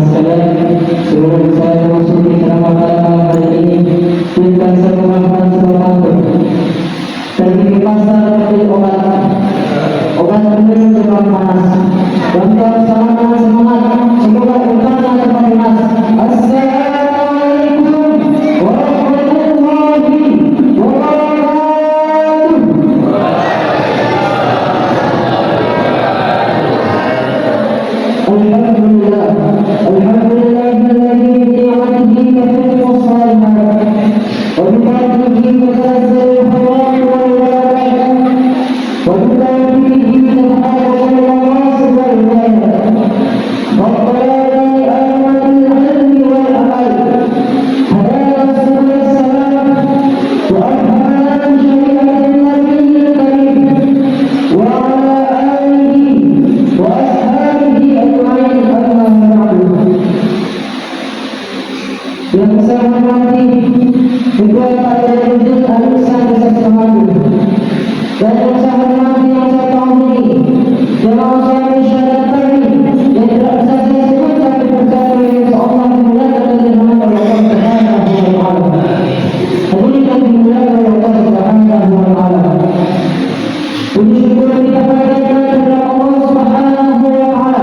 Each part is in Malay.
jemaah sekalian, sebelum saya memasuki ceramah pada hari ini, berikan saya pemahaman sesuatu. Pergi ke pasar membeli obat penurun demam panas. Tuan-tuan salam semangat, semoga bertanya kepada Mas. Assalamualaikum warahmatullahi wabarakatuh. Alhamdulillah, alhamdulillahilladzi bi ni'matihi tatimmu shalihat wa bi fadlihi tanazzalul khairat wal barakat wa bi tawfiqihi tanhalul mawasid wal khairat. Rabbana amanna ilmi wal amal hadana subul salam wa afhana syari'atin nabiyil karim wa ala alihi wa ashabihi ajma'in amma ba'du. Yang saya hormati Ketua Partai Wujud Al-Ihsan Desa Semadu, dan yang saya hormati, yang saya hormati jemaah saya isyarat kami yang tidak bisa saya sebut tapi percaya seolah dimuliakan oleh nama Allah Subhanahu wa ta'ala. Hadirin yang dimuliakan oleh Allah Subhanahu wa ta'ala, puji syukur kita panjatkan kepada Allah Subhanahu wa ta'ala,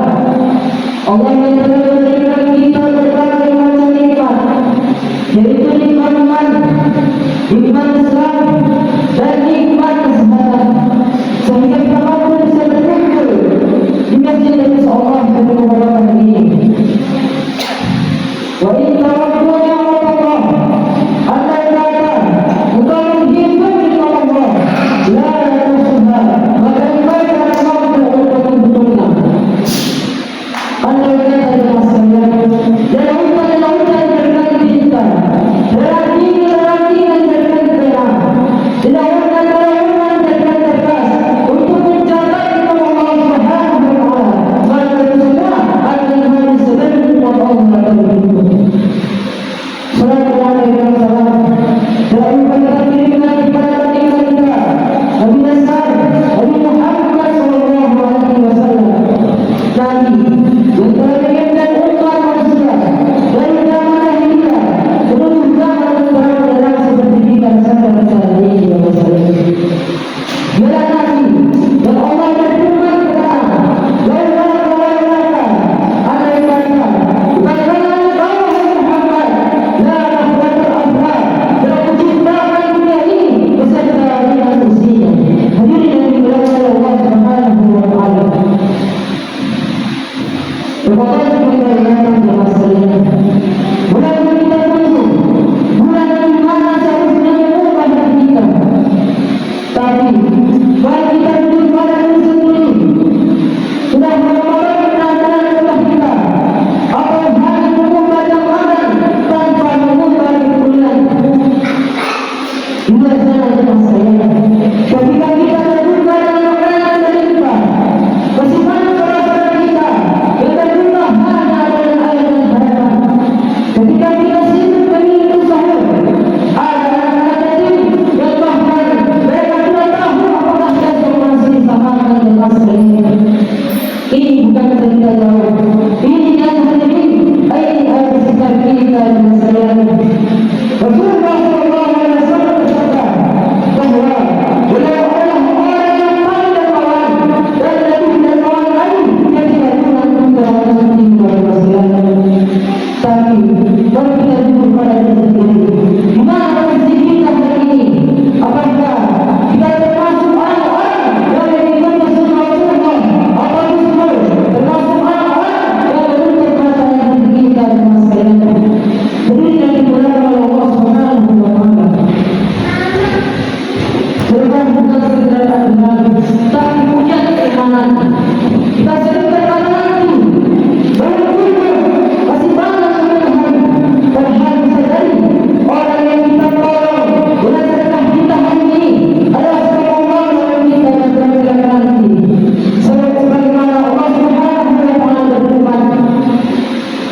Allah yang telah memberikan kita berbagai macam nikmat, yaitu nikmat iman, nikmat Islam, dan nikmat kesehatan, sehingga kita mampu bisa berkumpul di masjid Nabi Allah Subhanahu ini. Wa inna rabbuna Allah, andai kata engkau menghimpun nikmat Allah, la tuhsuha, maka engkau akan mampu untuk menghitungnya. Andai kata jemaah sekalian, lautan-lautan berkali bintang, ranting-ranting berkali perak, lautan-lautan berkali kertas untuk mencapai kepada Allah Subhanahu wa ta'ala, maka semua akan habis sebentar Allah terhitung. Salam dan salam dan ucapkan kiriman kepada baginda kita Nabi besar Nabi Muhammad sallallahu alaihi wasallam, Nabi yang telah mengingatkan umat manusia dari zaman jahiliyah sebelum zaman orang-orang seperti kita sampai saat ini ya masalah. Dialah Nabi yang Allah berfirman kepada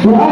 Wa